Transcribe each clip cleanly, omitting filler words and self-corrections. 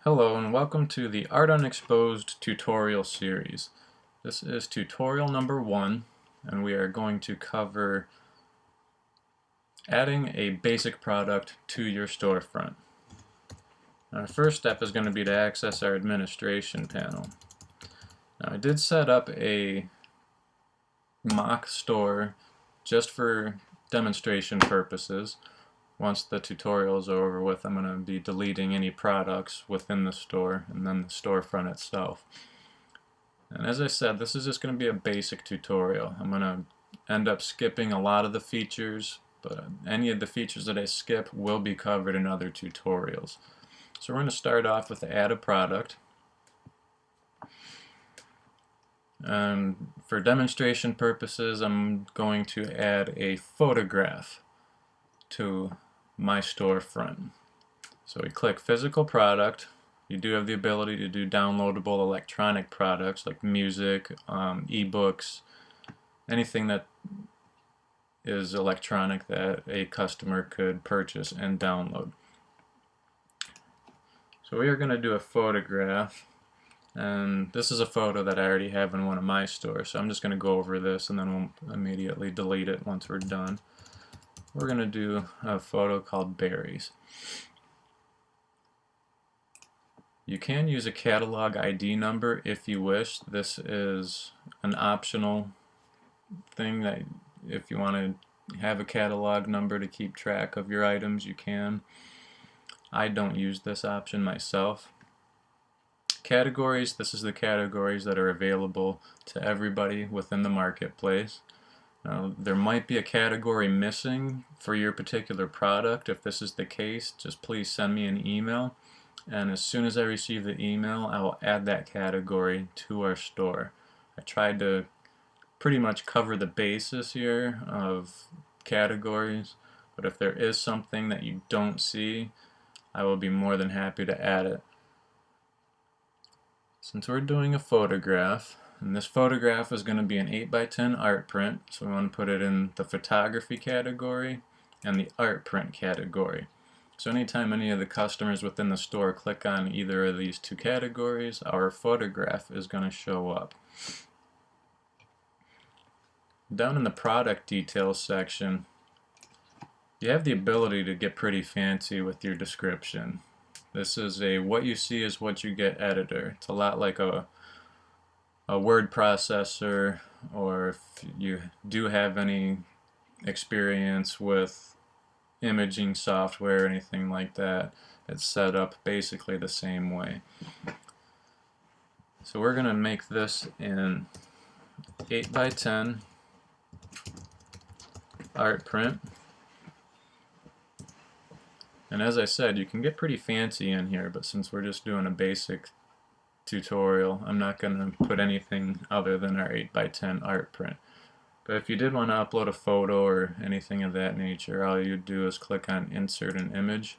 Hello and welcome to the Art Unexposed tutorial series. This is tutorial number 1 and we are going to cover adding a basic product to your storefront. Our first step is going to be to access our administration panel. Now I did set up a mock store just for demonstration purposes. Once the tutorial is over with, I'm going to be deleting any products within the store and then the storefront itself. And as I said, this is just going to be a basic tutorial. I'm going to end up skipping a lot of the features, but any of the features that I skip will be covered in other tutorials. So we're going to start off with add a product. And for demonstration purposes, I'm going to add a photograph to my storefront. So we click physical product. You do have the ability to do downloadable electronic products like music, ebooks, anything that is electronic that a customer could purchase and download. So we are going to do a photograph, and this is a photo that I already have in one of my stores, so I'm just going to go over this and then we'll immediately delete it once we're done. We're going to do a photo called berries. You can use a catalog ID number if you wish. This is an optional thing that if you want to have a catalog number to keep track of your items, you can. I don't use this option myself. Categories, this is the categories that are available to everybody within the marketplace. There might be a category missing for your particular product. If this is the case, just please send me an email, and as soon as I receive the email, I will add that category to our store. I tried to pretty much cover the basis here of categories, but if there is something that you don't see, I will be more than happy to add it. Since we're doing a photograph, and this photograph is going to be an 8x10 art print, so we want to put it in the photography category and the art print category. So anytime any of the customers within the store click on either of these two categories, our photograph is going to show up. Down in the product details section, you have the ability to get pretty fancy with your description. This is a what you see is what you get editor. It's a lot like a word processor, or if you do have any experience with imaging software or anything like that, it's set up basically the same way. So we're going to make this in 8x10 art print. And as I said, you can get pretty fancy in here, but since we're just doing a basic tutorial, I'm not going to put anything other than our 8x10 art print. But if you did want to upload a photo or anything of that nature, all you do is click on Insert an Image,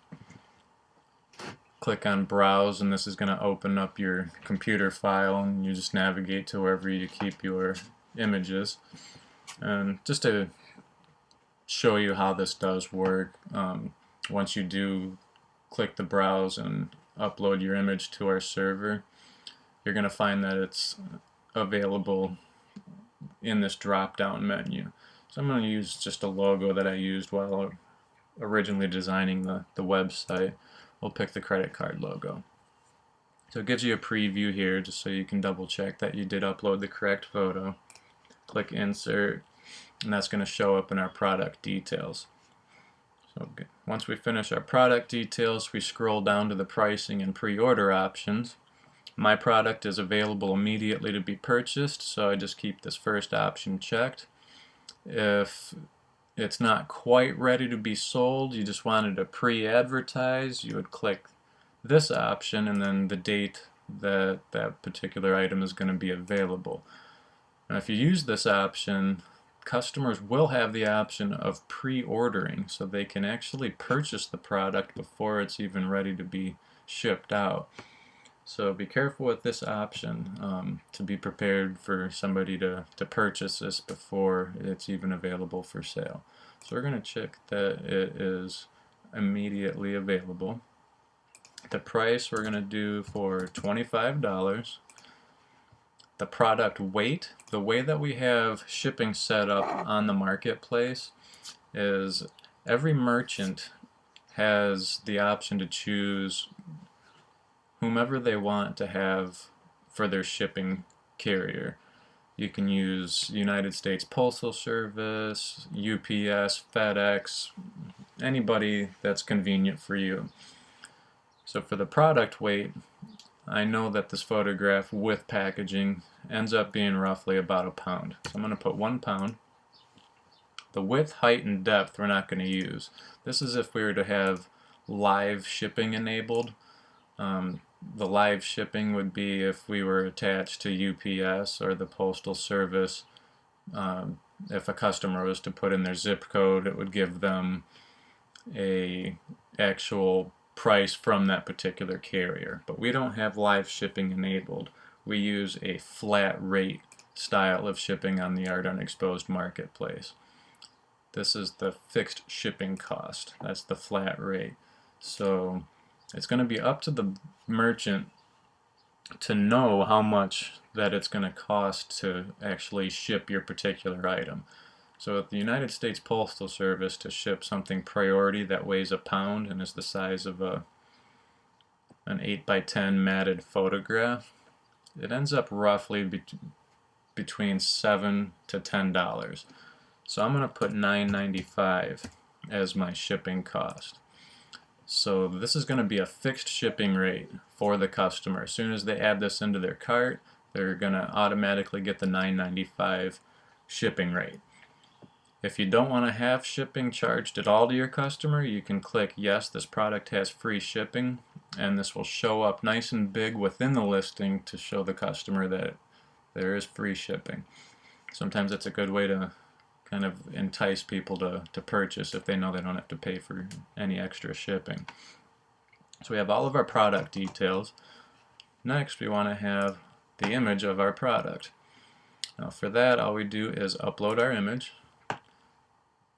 click on Browse, and this is going to open up your computer file, and you just navigate to wherever you keep your images. And just to show you how this does work, once you do click the Browse and upload your image to our server, you're going to find that it's available in this drop-down menu. So I'm going to use just a logo that I used while originally designing the website. We'll pick the credit card logo. So it gives you a preview here just so you can double check that you did upload the correct photo. Click Insert, and that's going to show up in our product details. So once we finish our product details, we scroll down to the pricing and pre-order options. My product is available immediately to be purchased, so I just keep this first option checked. If it's not quite ready to be sold, you just wanted to pre-advertise, you would click this option and then the date that that particular item is going to be available. Now if you use this option, customers will have the option of pre-ordering, so they can actually purchase the product before it's even ready to be shipped out. So be careful with this option to be prepared for somebody to purchase this before it's even available for sale. So we're going to check that it is immediately available. The price we're going to do for $25. The product weight, the way that we have shipping set up on the marketplace is every merchant has the option to choose whomever they want to have for their shipping carrier. You can use United States Postal Service, UPS, FedEx, anybody that's convenient for you. So for the product weight, I know that this photograph with packaging ends up being roughly about a pound. So I'm going to put 1 pound. The width, height, and depth we're not going to use. This is if we were to have live shipping enabled. The live shipping would be if we were attached to UPS or the Postal Service. If a customer was to put in their zip code, it would give them a actual price from that particular carrier. But we don't have live shipping enabled. We use a flat rate style of shipping on the Art Unexposed marketplace. This is the fixed shipping cost. That's the flat rate. So it's going to be up to the merchant to know how much that it's going to cost to actually ship your particular item. So at the United States Postal Service, to ship something priority that weighs a pound and is the size of an 8x10 matted photograph, it ends up roughly between $7 to $10. So I'm going to put $9.95 as my shipping cost. So this is going to be a fixed shipping rate for the customer. As soon as they add this into their cart, they're going to automatically get the $9.95 shipping rate. If you don't want to have shipping charged at all to your customer, you can click yes, this product has free shipping, and this will show up nice and big within the listing to show the customer that there is free shipping. Sometimes it's a good way to kind of entice people to purchase if they know they don't have to pay for any extra shipping. So we have all of our product details. Next we want to have the image of our product. Now for that, all we do is upload our image,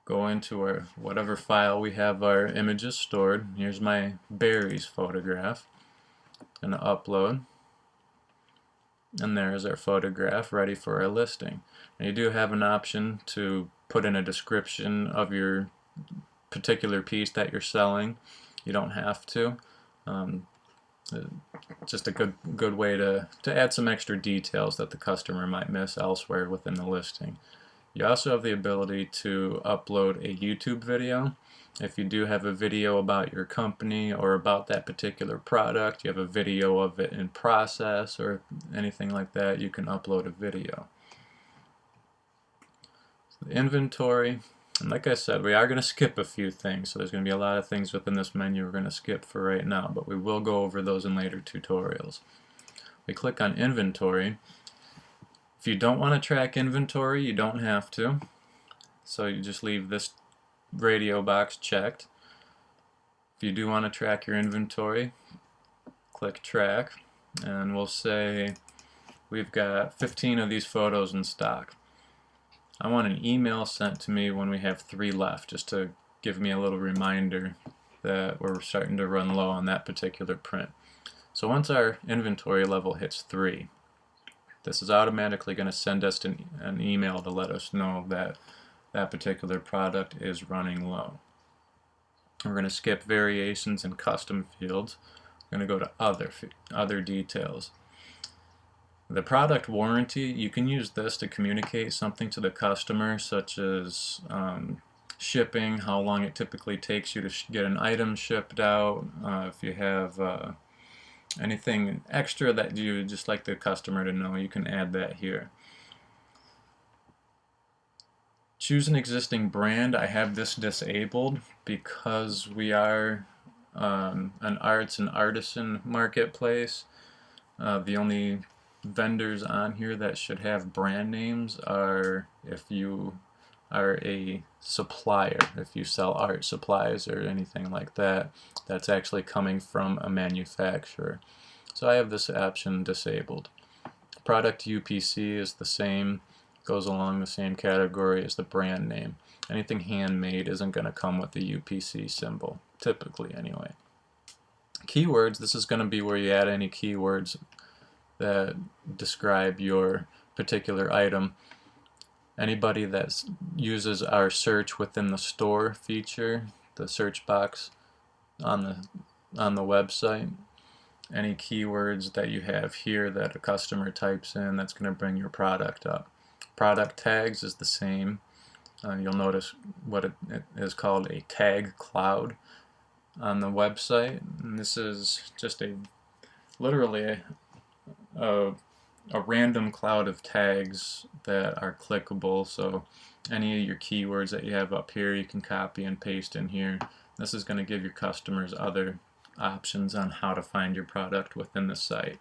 go into our whatever file we have our images stored. Here's my berries photograph. I'm going to upload, and there's our photograph ready for our listing. Now you do have an option to put in a description of your particular piece that you're selling. You don't have to. Just a good way to add some extra details that the customer might miss elsewhere within the listing. You also have the ability to upload a YouTube video. If you do have a video about your company or about that particular product, you have a video of it in process or anything like that, you can upload a video. So the inventory, and like I said, we are going to skip a few things, so there's going to be a lot of things within this menu we're going to skip for right now, but we will go over those in later tutorials. We click on inventory. If you don't want to track inventory, you don't have to. So you just leave this radio box checked. If you do want to track your inventory, click track, and we'll say we've got 15 of these photos in stock. I want an email sent to me when we have 3 left, just to give me a little reminder that we're starting to run low on that particular print. So once our inventory level hits 3, this is automatically going to send us an email to let us know that that particular product is running low. We're going to skip variations and custom fields. We're going to go to other details. The product warranty, you can use this to communicate something to the customer, such as shipping, how long it typically takes you to get an item shipped out, if you have anything extra that you just like the customer to know, you can add that here. Choose an existing brand. I have this disabled because we are an arts and artisan marketplace. The only vendors on here that should have brand names are if you are a supplier, if you sell art supplies or anything like that, that's actually coming from a manufacturer. So I have this option disabled. Product UPC is the same, goes along the same category as the brand name. Anything handmade isn't going to come with the UPC symbol, typically anyway. Keywords, this is going to be where you add any keywords that describe your particular item. Anybody that uses our search within the store feature, the search box on the website, any keywords that you have here that a customer types in, that's going to bring your product up. Product tags is the same. You'll notice what it is called a tag cloud on the website, and this is just literally a random cloud of tags that are clickable. So any of your keywords that you have up here, you can copy and paste in here. This is going to give your customers other options on how to find your product within the site.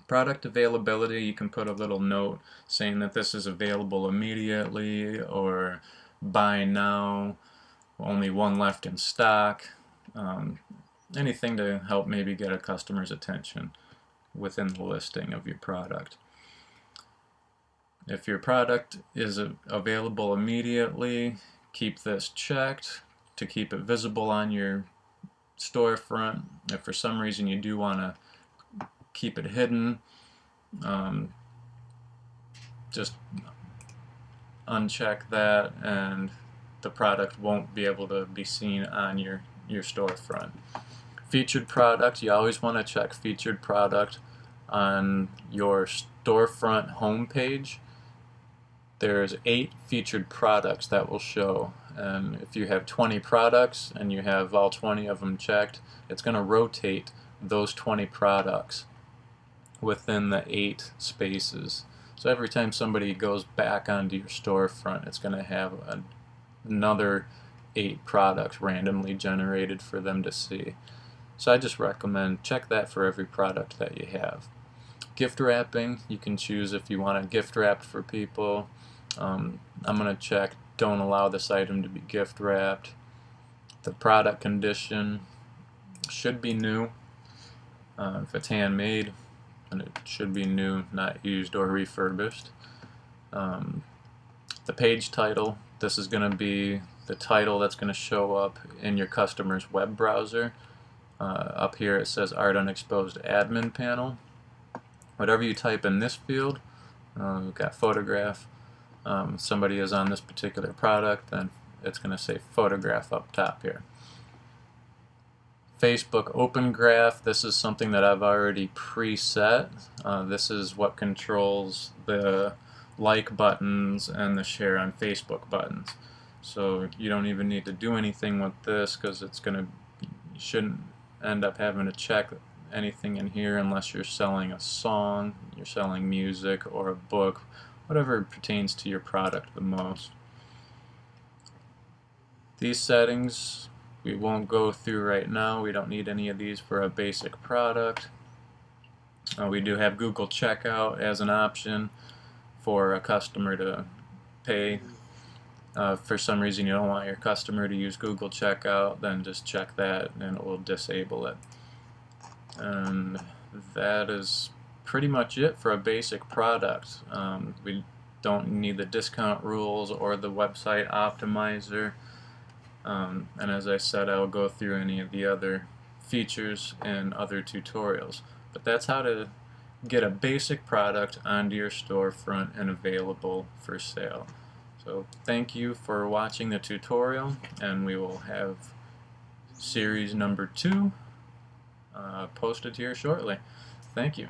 Product availability, you can put a little note saying that this is available immediately, or buy now, only one left in stock. Anything to help maybe get a customer's attention within the listing of your product. If your product is available immediately, keep this checked to keep it visible on your storefront. If for some reason you do want to keep it hidden, just uncheck that and the product won't be able to be seen on your storefront. Featured product, you always want to check featured product on your storefront homepage. There's 8 featured products that will show, and if you have 20 products and you have all 20 of them checked, it's going to rotate those 20 products within the 8 spaces. So every time somebody goes back onto your storefront, it's going to have another 8 products randomly generated for them to see. So I just recommend check that for every product that you have. Gift wrapping, you can choose if you want to gift wrap for people. I'm going to check don't allow this item to be gift wrapped. The product condition should be new. If it's handmade, then it should be new, not used or refurbished. The page title, this is going to be the title that's going to show up in your customer's web browser. Up here it says Art Unexposed admin panel. Whatever you type in this field, we've got photograph. Somebody is on this particular product, then it's going to say photograph up top here. Facebook Open Graph, this is something that I've already preset. This is what controls the like buttons and the share on Facebook buttons. So you don't even need to do anything with this, because you shouldn't end up having to check anything in here unless you're selling a song, you're selling music, or a book, whatever pertains to your product the most. These settings we won't go through right now. We don't need any of these for a basic product. We do have Google Checkout as an option for a customer to pay. For some reason you don't want your customer to use Google Checkout, then just check that and it will disable it. And that is pretty much it for a basic product. We don't need the discount rules or the website optimizer. And as I said, I'll go through any of the other features in other tutorials. But that's how to get a basic product onto your storefront and available for sale. So thank you for watching the tutorial, and we will have series number 2 posted here shortly. Thank you.